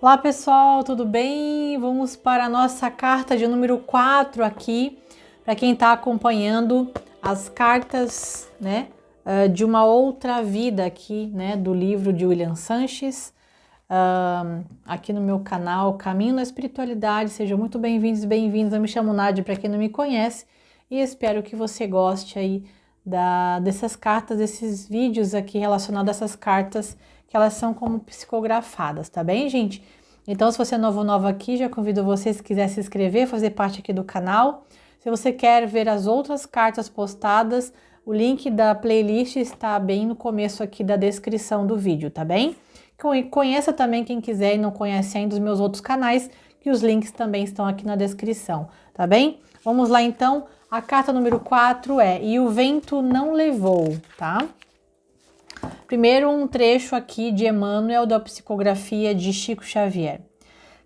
Olá pessoal, tudo bem? Vamos para a nossa carta de número 4 aqui, para quem está acompanhando as cartas, né, de uma outra vida aqui, né, do livro de William Sanches, aqui no meu canal Caminho na Espiritualidade. Sejam muito bem-vindos e bem-vindas. Eu me chamo Nádia, para quem não me conhece, e espero que você goste aí dessas cartas, desses vídeos aqui relacionados a essas cartas, que elas são como psicografadas, tá bem, gente? Então, se você é novo ou nova aqui, já convido você, se quiser se inscrever, fazer parte aqui do canal. Se você quer ver as outras cartas postadas, o link da playlist está bem no começo aqui da descrição do vídeo, tá bem? Conheça também quem quiser e não conhece ainda os meus outros canais, que os links também estão aqui na descrição, tá bem? Vamos lá então, a carta número 4 é E o Vento Não Levou, tá? Primeiro, um trecho aqui de Emmanuel da psicografia de Chico Xavier.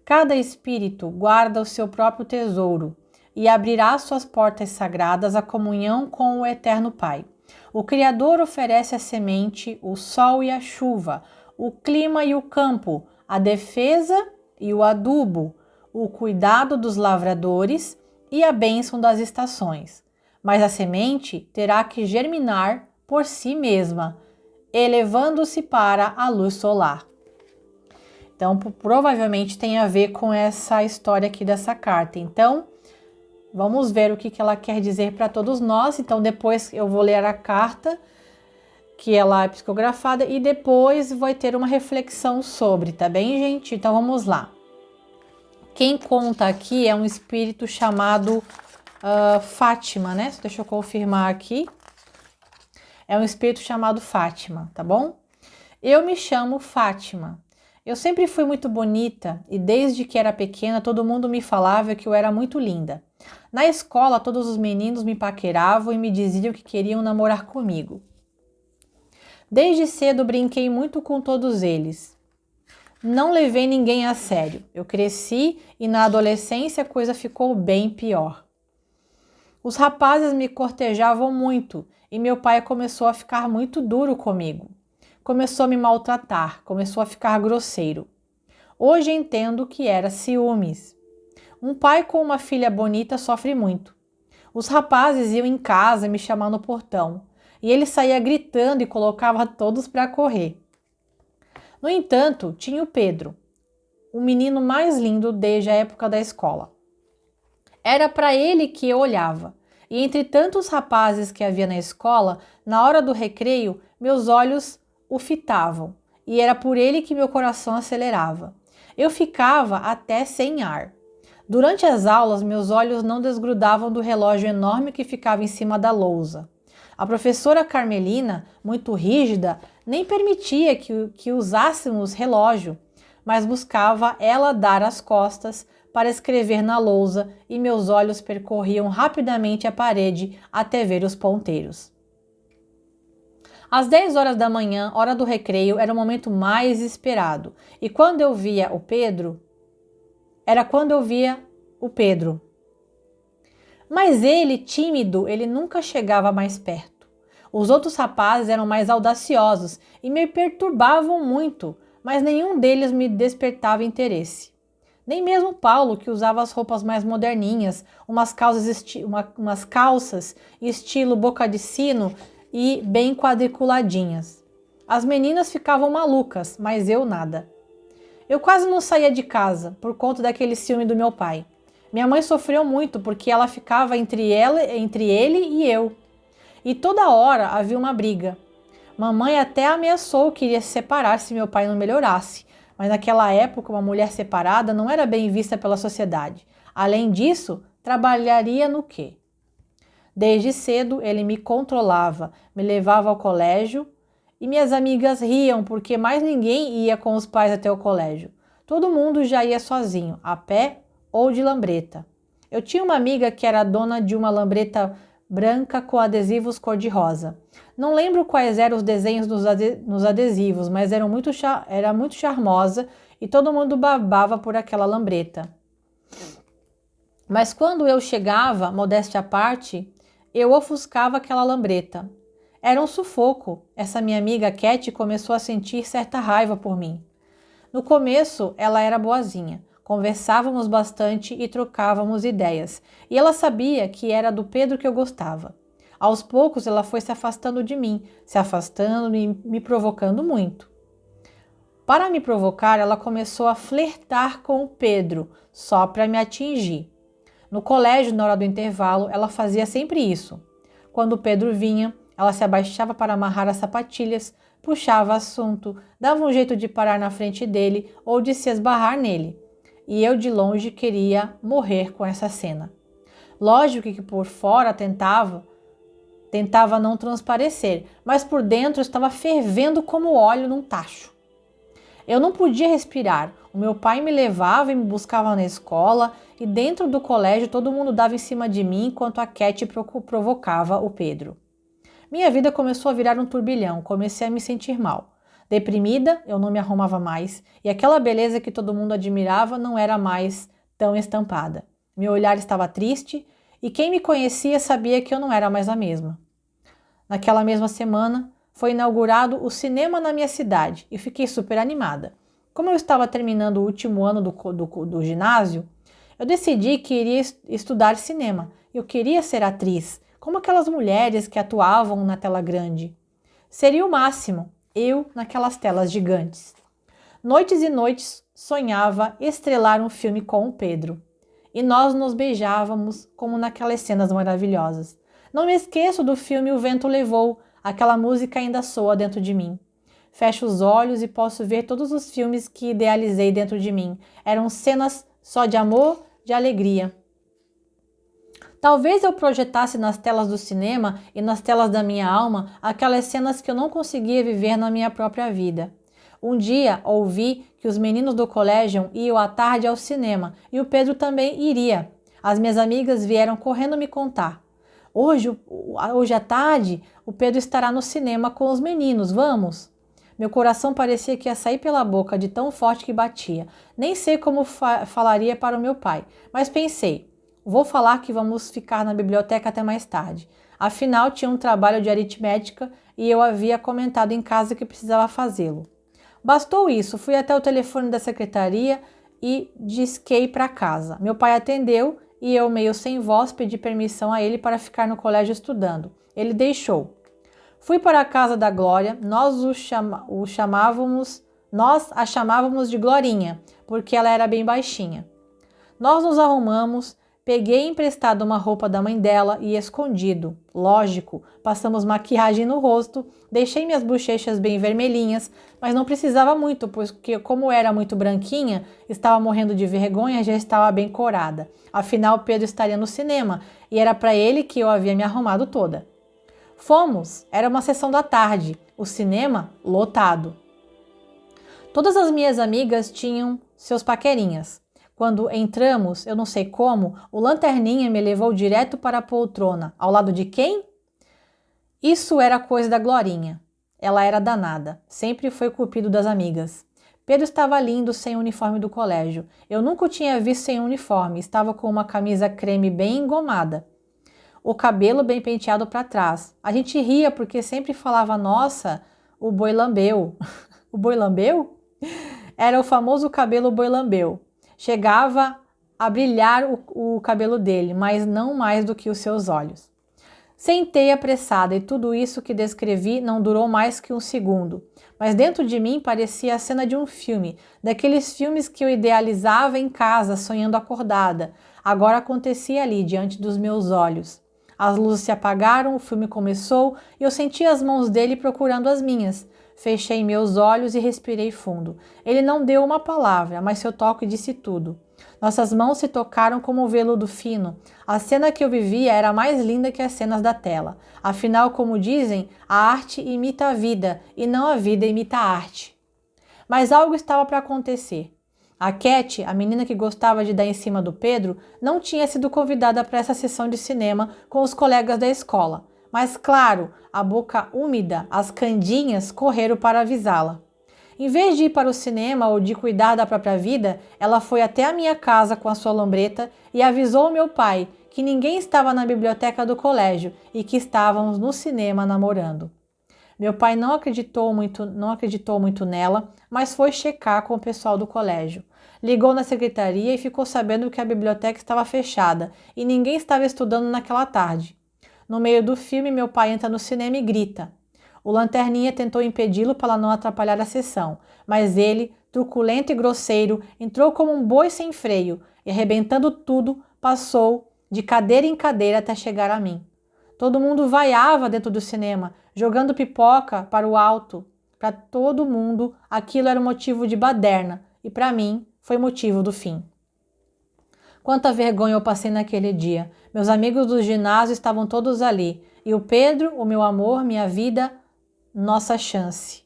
Cada espírito guarda o seu próprio tesouro e abrirá suas portas sagradas à comunhão com o Eterno Pai. O Criador oferece a semente, o sol e a chuva, o clima e o campo, a defesa e o adubo, o cuidado dos lavradores e a bênção das estações. Mas a semente terá que germinar por si mesma, elevando-se para a luz solar. Então, provavelmente tem a ver com essa história aqui dessa carta. Então, vamos ver o que ela quer dizer para todos nós. Então, depois eu vou ler a carta, que ela é psicografada, e depois vai ter uma reflexão sobre, tá bem, gente? Então, vamos lá. Quem conta aqui é um espírito chamado Fátima, né? Deixa eu confirmar aqui. É um espírito chamado Fátima, tá bom? Eu me chamo Fátima. Eu sempre fui muito bonita e desde que era pequena todo mundo me falava que eu era muito linda. Na escola todos os meninos me paqueravam e me diziam que queriam namorar comigo. Desde cedo brinquei muito com todos eles. Não levei ninguém a sério. Eu cresci e na adolescência a coisa ficou bem pior. Os rapazes me cortejavam muito e meu pai começou a ficar muito duro comigo. Começou a me maltratar, começou a ficar grosseiro. Hoje entendo que era ciúmes. Um pai com uma filha bonita sofre muito. Os rapazes iam em casa me chamar no portão e ele saía gritando e colocava todos para correr. No entanto, tinha o Pedro, o menino mais lindo desde a época da escola. Era para ele que eu olhava. E entre tantos rapazes que havia na escola, na hora do recreio, meus olhos o fitavam, e era por ele que meu coração acelerava. Eu ficava até sem ar. Durante as aulas, meus olhos não desgrudavam do relógio enorme que ficava em cima da lousa. A professora Carmelina, muito rígida, nem permitia que usássemos relógio, mas buscava ela dar as costas para escrever na lousa e meus olhos percorriam rapidamente a parede até ver os ponteiros. Às 10 horas da manhã, hora do recreio, era o momento mais esperado. E quando eu via o Pedro, Mas ele, tímido, ele nunca chegava mais perto. Os outros rapazes eram mais audaciosos e me perturbavam muito, mas nenhum deles me despertava interesse. Nem mesmo Paulo, que usava as roupas mais moderninhas, umas calças estilo boca de sino e bem quadriculadinhas. As meninas ficavam malucas, mas eu nada. Eu quase não saía de casa por conta daquele ciúme do meu pai. Minha mãe sofreu muito porque ela ficava entre ele e eu. E toda hora havia uma briga. Mamãe até ameaçou que iria se separar se meu pai não melhorasse. Mas naquela época uma mulher separada não era bem vista pela sociedade. Além disso, trabalharia no quê? Desde cedo ele me controlava, me levava ao colégio e minhas amigas riam porque mais ninguém ia com os pais até o colégio. Todo mundo já ia sozinho, a pé ou de lambreta. Eu tinha uma amiga que era dona de uma lambreta branca com adesivos cor-de-rosa. Não lembro quais eram os desenhos nos adesivos, mas era muito charmosa e todo mundo babava por aquela lambreta. Mas quando eu chegava, modéstia à parte, eu ofuscava aquela lambreta. Era um sufoco. Essa minha amiga Cat começou a sentir certa raiva por mim. No começo, ela era boazinha. Conversávamos bastante e trocávamos ideias, e ela sabia que era do Pedro que eu gostava. Aos poucos, ela foi se afastando de mim, se afastando e me provocando muito. Para me provocar, ela começou a flertar com o Pedro, só para me atingir. No colégio, na hora do intervalo, ela fazia sempre isso. Quando o Pedro vinha, ela se abaixava para amarrar as sapatilhas, puxava assunto, dava um jeito de parar na frente dele ou de se esbarrar nele. E eu de longe queria morrer com essa cena. Lógico que por fora tentava não transparecer, mas por dentro estava fervendo como óleo num tacho. Eu não podia respirar. O meu pai me levava e me buscava na escola e dentro do colégio todo mundo dava em cima de mim enquanto a Cat provocava o Pedro. Minha vida começou a virar um turbilhão, comecei a me sentir mal. Deprimida, eu não me arrumava mais e aquela beleza que todo mundo admirava não era mais tão estampada. Meu olhar estava triste e quem me conhecia sabia que eu não era mais a mesma. Naquela mesma semana, foi inaugurado o cinema na minha cidade e fiquei super animada. Como eu estava terminando o último ano do ginásio, eu decidi que iria estudar cinema. Eu queria ser atriz, como aquelas mulheres que atuavam na tela grande. Seria o máximo, eu naquelas telas gigantes. Noites e noites sonhava estrelar um filme com o Pedro. E nós nos beijávamos como naquelas cenas maravilhosas. Não me esqueço do filme O Vento Levou. Aquela música ainda soa dentro de mim. Fecho os olhos e posso ver todos os filmes que idealizei dentro de mim. Eram cenas só de amor, de alegria. Talvez eu projetasse nas telas do cinema e nas telas da minha alma aquelas cenas que eu não conseguia viver na minha própria vida. Um dia ouvi que os meninos do colégio iam à tarde ao cinema e o Pedro também iria. As minhas amigas vieram correndo me contar. Hoje à tarde, o Pedro estará no cinema com os meninos, vamos? Meu coração parecia que ia sair pela boca de tão forte que batia. Nem sei como falaria para o meu pai, mas pensei, vou falar que vamos ficar na biblioteca até mais tarde. Afinal, tinha um trabalho de aritmética e eu havia comentado em casa que precisava fazê-lo. Bastou isso, fui até o telefone da secretaria e disquei para casa. Meu pai atendeu e eu, meio sem voz, pedi permissão a ele para ficar no colégio estudando. Ele deixou. Fui para a casa da Glória, nós a chamávamos de Glorinha, porque ela era bem baixinha. Nós nos arrumamos, peguei emprestado uma roupa da mãe dela e escondido. Lógico, passamos maquiagem no rosto, deixei minhas bochechas bem vermelhinhas, mas não precisava muito, porque como era muito branquinha, estava morrendo de vergonha e já estava bem corada. Afinal, Pedro estaria no cinema e era para ele que eu havia me arrumado toda. Fomos, era uma sessão da tarde, o cinema lotado. Todas as minhas amigas tinham seus paquerinhas. Quando entramos, eu não sei como, o lanterninha me levou direto para a poltrona. Ao lado de quem? Isso era coisa da Glorinha. Ela era danada, sempre foi cupido das amigas. Pedro estava lindo sem o uniforme do colégio. Eu nunca o tinha visto sem uniforme, estava com uma camisa creme bem engomada. O cabelo bem penteado para trás. A gente ria porque sempre falava, nossa, o boi lambeu. O boi lambeu? Era o famoso cabelo boi lambeu. Chegava a brilhar o cabelo dele, mas não mais do que os seus olhos. Sentei apressada e tudo isso que descrevi não durou mais que um segundo. Mas dentro de mim parecia a cena de um filme, daqueles filmes que eu idealizava em casa, sonhando acordada. Agora acontecia ali, diante dos meus olhos. As luzes se apagaram, o filme começou e eu senti as mãos dele procurando as minhas. Fechei meus olhos e respirei fundo. Ele não deu uma palavra, mas seu toque disse tudo. Nossas mãos se tocaram como um veludo fino. A cena que eu vivia era mais linda que as cenas da tela. Afinal, como dizem, a arte imita a vida e não a vida imita a arte. Mas algo estava para acontecer. A Cat, a menina que gostava de dar em cima do Pedro, não tinha sido convidada para essa sessão de cinema com os colegas da escola. Mas claro, a boca úmida, as candinhas correram para avisá-la. Em vez de ir para o cinema ou de cuidar da própria vida, ela foi até a minha casa com a sua lambreta e avisou meu pai que ninguém estava na biblioteca do colégio e que estávamos no cinema namorando. Meu pai não acreditou muito nela, mas foi checar com o pessoal do colégio. Ligou na secretaria e ficou sabendo que a biblioteca estava fechada e ninguém estava estudando naquela tarde. No meio do filme, meu pai entra no cinema e grita. O lanterninha tentou impedi-lo para não atrapalhar a sessão, mas ele, truculento e grosseiro, entrou como um boi sem freio e, arrebentando tudo, passou de cadeira em cadeira até chegar a mim. Todo mundo vaiava dentro do cinema, jogando pipoca para o alto. Para todo mundo, aquilo era motivo de baderna, e para mim, foi motivo do fim. Quanta vergonha eu passei naquele dia. Meus amigos do ginásio estavam todos ali, e o Pedro, o meu amor, minha vida, nossa chance.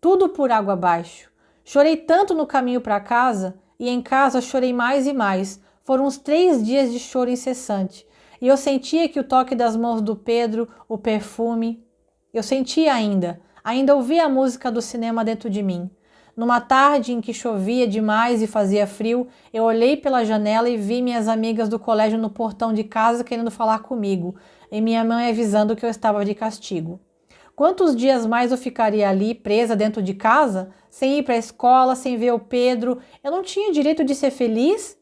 Tudo por água abaixo. Chorei tanto no caminho para casa, e em casa chorei mais e mais. Foram uns 3 dias de choro incessante. E eu sentia que o toque das mãos do Pedro, o perfume. Eu sentia ainda ouvia a música do cinema dentro de mim. Numa tarde em que chovia demais e fazia frio, eu olhei pela janela e vi minhas amigas do colégio no portão de casa querendo falar comigo, e minha mãe avisando que eu estava de castigo. Quantos dias mais eu ficaria ali, presa dentro de casa, sem ir para a escola, sem ver o Pedro? Eu não tinha direito de ser feliz?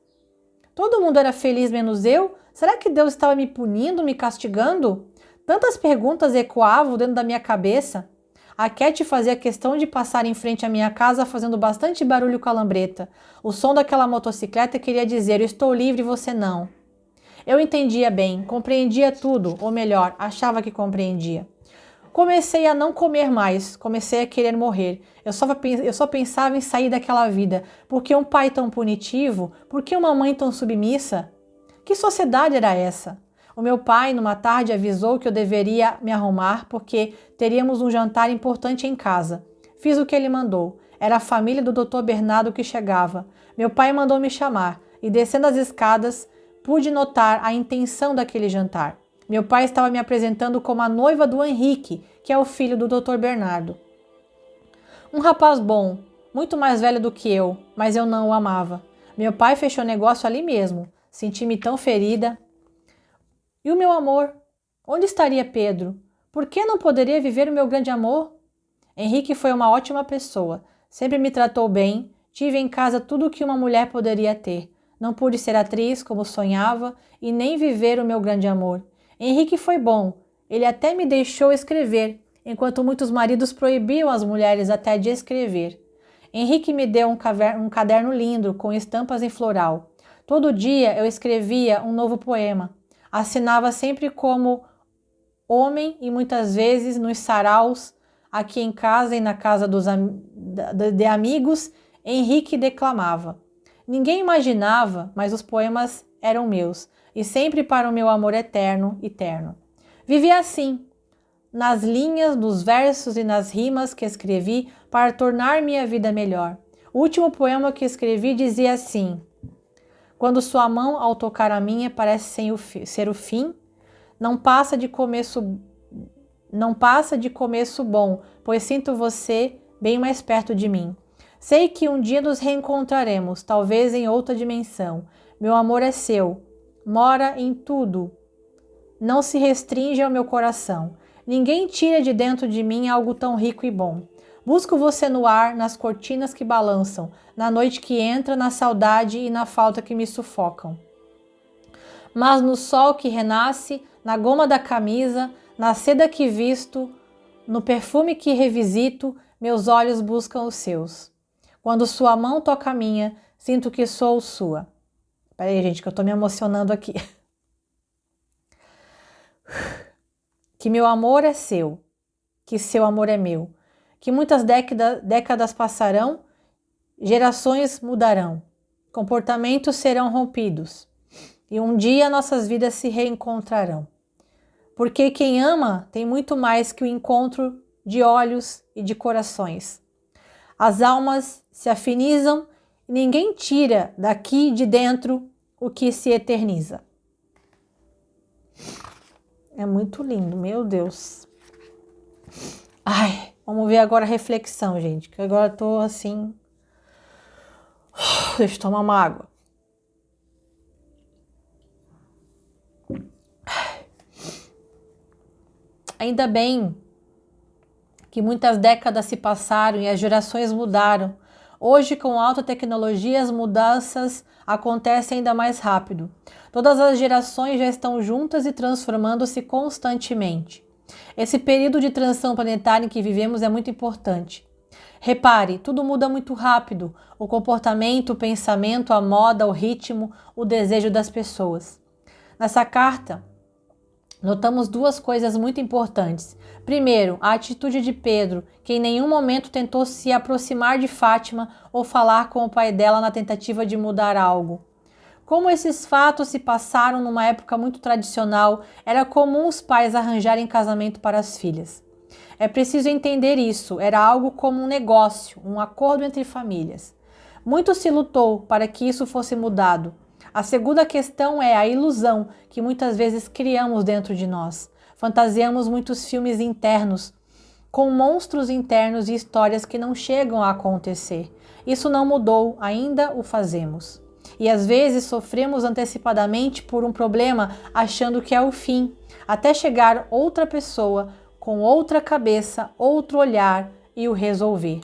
Todo mundo era feliz menos eu? Será que Deus estava me punindo, me castigando? Tantas perguntas ecoavam dentro da minha cabeça. A Cat fazia questão de passar em frente à minha casa fazendo bastante barulho com a lambreta. O som daquela motocicleta queria dizer: eu estou livre e você não. Eu entendia bem, compreendia tudo, ou melhor, achava que compreendia. Comecei a não comer mais, comecei a querer morrer. Eu só pensava em sair daquela vida. Por que um pai tão punitivo? Por que uma mãe tão submissa? Que sociedade era essa? O meu pai, numa tarde, avisou que eu deveria me arrumar porque teríamos um jantar importante em casa. Fiz o que ele mandou. Era a família do Dr. Bernardo que chegava. Meu pai mandou me chamar e, descendo as escadas, pude notar a intenção daquele jantar. Meu pai estava me apresentando como a noiva do Henrique, que é o filho do Dr. Bernardo. Um rapaz bom, muito mais velho do que eu, mas eu não o amava. Meu pai fechou negócio ali mesmo. Senti-me tão ferida. E o meu amor? Onde estaria Pedro? Por que não poderia viver o meu grande amor? Henrique foi uma ótima pessoa. Sempre me tratou bem. Tive em casa tudo o que uma mulher poderia ter. Não pude ser atriz como sonhava e nem viver o meu grande amor. Henrique foi bom. Ele até me deixou escrever, enquanto muitos maridos proibiam as mulheres até de escrever. Henrique me deu um caderno lindo com estampas em floral. Todo dia eu escrevia um novo poema. Assinava sempre como homem e muitas vezes nos saraus, aqui em casa e na casa de amigos, Henrique declamava. Ninguém imaginava, mas os poemas eram meus, e sempre para o meu amor eterno, eterno. Vivia assim, nas linhas, nos versos e nas rimas que escrevi para tornar minha vida melhor. O último poema que escrevi dizia assim: quando sua mão ao tocar a minha parece ser o fim, não passa de começo bom, pois sinto você bem mais perto de mim. Sei que um dia nos reencontraremos, talvez em outra dimensão. Meu amor é seu, mora em tudo. Não se restringe ao meu coração. Ninguém tira de dentro de mim algo tão rico e bom. Busco você no ar, nas cortinas que balançam, na noite que entra, na saudade e na falta que me sufocam. Mas no sol que renasce, na goma da camisa, na seda que visto, no perfume que revisito, meus olhos buscam os seus. Quando sua mão toca a minha, sinto que sou sua. Peraí, gente, que eu tô me emocionando aqui. Que meu amor é seu, que seu amor é meu, que muitas décadas passarão, gerações mudarão, comportamentos serão rompidos e um dia nossas vidas se reencontrarão. Porque quem ama tem muito mais que o encontro de olhos e de corações. As almas se afinizam e ninguém tira daqui de dentro o que se eterniza. É muito lindo, meu Deus. Ai, vamos ver agora a reflexão, gente, que agora eu tô assim. Deixa eu tomar uma água. Ainda bem que muitas décadas se passaram e as gerações mudaram. Hoje, com a alta tecnologia, as mudanças acontecem ainda mais rápido. Todas as gerações já estão juntas e transformando-se constantemente. Esse período de transição planetária em que vivemos é muito importante. Repare, tudo muda muito rápido: o comportamento, o pensamento, a moda, o ritmo, o desejo das pessoas. Nessa carta, notamos duas coisas muito importantes. Primeiro, a atitude de Pedro, que em nenhum momento tentou se aproximar de Fátima ou falar com o pai dela na tentativa de mudar algo. Como esses fatos se passaram numa época muito tradicional, era comum os pais arranjarem casamento para as filhas. É preciso entender isso, era algo como um negócio, um acordo entre famílias. Muito se lutou para que isso fosse mudado. A segunda questão é a ilusão que muitas vezes criamos dentro de nós. Fantasiamos muitos filmes internos, com monstros internos e histórias que não chegam a acontecer. Isso não mudou, ainda o fazemos. E às vezes sofremos antecipadamente por um problema achando que é o fim, até chegar outra pessoa com outra cabeça, outro olhar e o resolver.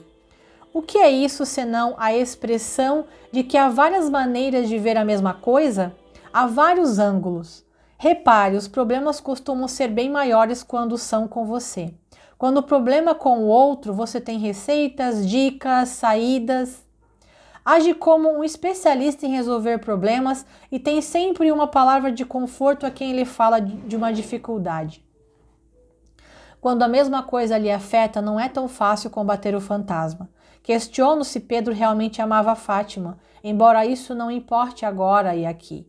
O que é isso senão a expressão de que há várias maneiras de ver a mesma coisa? Há vários ângulos. Repare, os problemas costumam ser bem maiores quando são com você. Quando o problema é com o outro, você tem receitas, dicas, saídas. Age como um especialista em resolver problemas e tem sempre uma palavra de conforto a quem lhe fala de uma dificuldade. Quando a mesma coisa lhe afeta, não é tão fácil combater o fantasma. Questiono se Pedro realmente amava Fátima, embora isso não importe agora e aqui.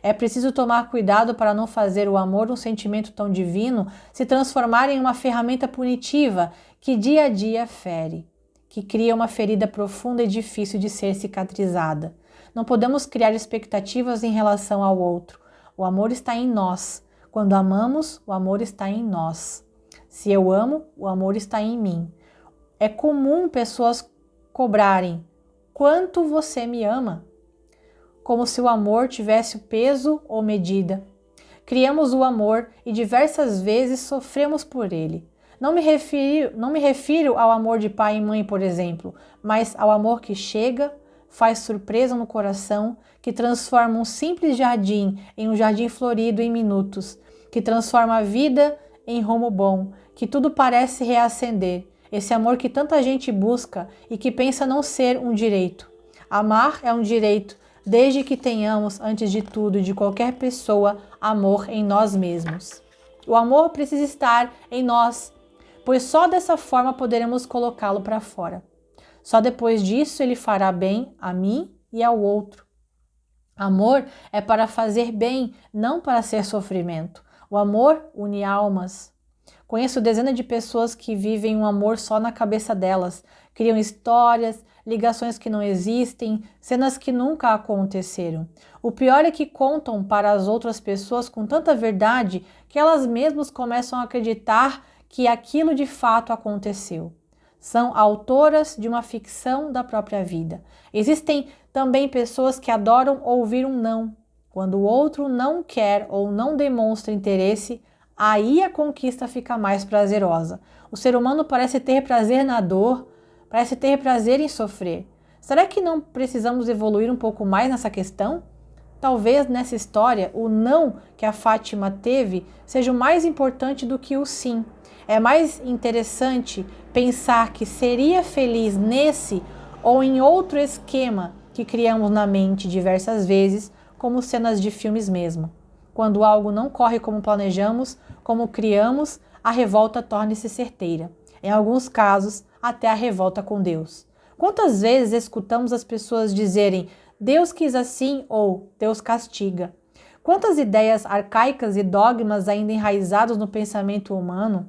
É preciso tomar cuidado para não fazer o amor, um sentimento tão divino, se transformar em uma ferramenta punitiva que dia a dia fere, que cria uma ferida profunda e difícil de ser cicatrizada. Não podemos criar expectativas em relação ao outro. O amor está em nós. Quando amamos, o amor está em nós. Se eu amo, o amor está em mim. É comum pessoas cobrarem: quanto você me ama? Como se o amor tivesse peso ou medida. Criamos o amor e diversas vezes sofremos por ele. Não me refiro ao amor de pai e mãe, por exemplo, mas ao amor que chega, faz surpresa no coração, que transforma um simples jardim em um jardim florido em minutos, que transforma a vida em rumo bom, que tudo parece reacender. Esse amor que tanta gente busca e que pensa não ser um direito. Amar é um direito, desde que tenhamos, antes de tudo e de qualquer pessoa, amor em nós mesmos. O amor precisa estar em nós, pois só dessa forma poderemos colocá-lo para fora. Só depois disso ele fará bem a mim e ao outro. Amor é para fazer bem, não para ser sofrimento. O amor une almas. Conheço dezenas de pessoas que vivem um amor só na cabeça delas, criam histórias, ligações que não existem, cenas que nunca aconteceram. O pior é que contam para as outras pessoas com tanta verdade que elas mesmas começam a acreditar que aquilo de fato aconteceu. São autoras de uma ficção da própria vida. Existem também pessoas que adoram ouvir um não. Quando o outro não quer ou não demonstra interesse, aí a conquista fica mais prazerosa. O ser humano parece ter prazer na dor, parece ter prazer em sofrer. Será que não precisamos evoluir um pouco mais nessa questão? Talvez nessa história o não que a Fátima teve seja o mais importante do que o sim. É mais interessante pensar que seria feliz nesse ou em outro esquema que criamos na mente diversas vezes, como cenas de filmes mesmo. Quando algo não corre como planejamos, como criamos, a revolta torna-se certeira. Em alguns casos, até a revolta com Deus. Quantas vezes escutamos as pessoas dizerem Deus quis assim ou Deus castiga? Quantas ideias arcaicas e dogmas ainda enraizados no pensamento humano?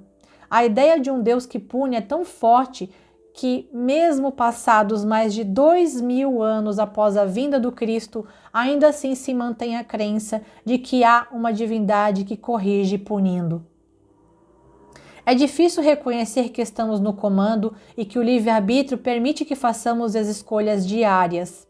A ideia de um Deus que pune é tão forte que, mesmo passados mais de 2000 anos após a vinda do Cristo, ainda assim se mantém a crença de que há uma divindade que corrige punindo. É difícil reconhecer que estamos no comando e que o livre-arbítrio permite que façamos as escolhas diárias.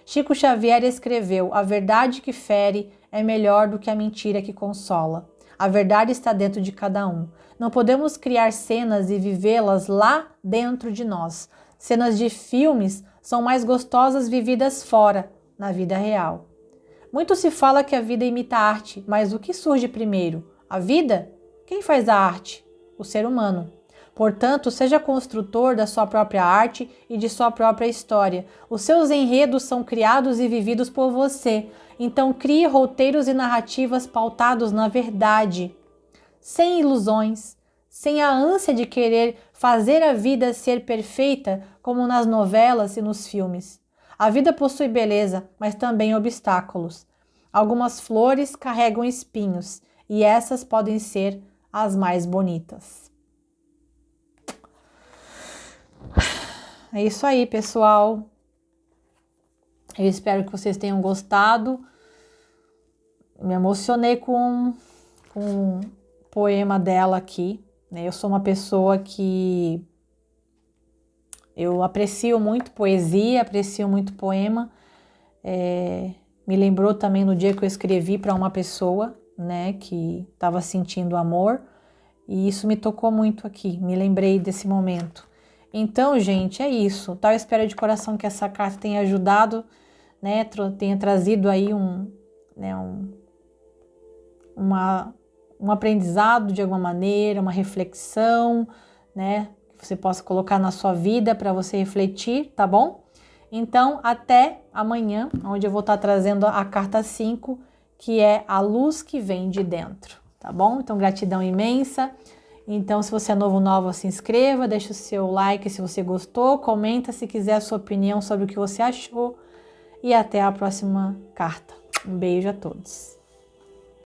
Chico Xavier escreveu: a verdade que fere é melhor do que a mentira que consola. A verdade está dentro de cada um. Não podemos criar cenas e vivê-las lá dentro de nós. Cenas de filmes são mais gostosas vividas fora, na vida real. Muito se fala que a vida imita a arte, mas o que surge primeiro? A vida? Quem faz a arte? O ser humano. Portanto, seja construtor da sua própria arte e de sua própria história. Os seus enredos são criados e vividos por você. Então, crie roteiros e narrativas pautados na verdade, sem ilusões, sem a ânsia de querer fazer a vida ser perfeita como nas novelas e nos filmes. A vida possui beleza, mas também obstáculos. Algumas flores carregam espinhos e essas podem ser as mais bonitas. É isso aí, pessoal. Eu espero que vocês tenham gostado. Me emocionei com o poema dela aqui, né? Eu sou uma pessoa que eu aprecio muito poesia, aprecio muito poema. Me lembrou também no dia que eu escrevi para uma pessoa, né, que estava sentindo amor, e isso me tocou muito aqui, me lembrei desse momento. Então, gente, é isso, tá? Eu espero de coração que essa carta tenha ajudado, né, tenha trazido aí um aprendizado de alguma maneira, uma reflexão, né, que você possa colocar na sua vida para você refletir, tá bom? Então, até amanhã, onde eu vou estar trazendo a carta 5, que é a luz que vem de dentro, tá bom? Então, gratidão imensa. Então, se você é nova, se inscreva, deixa o seu like se você gostou, comenta se quiser a sua opinião sobre o que você achou e até a próxima carta. Um beijo a todos.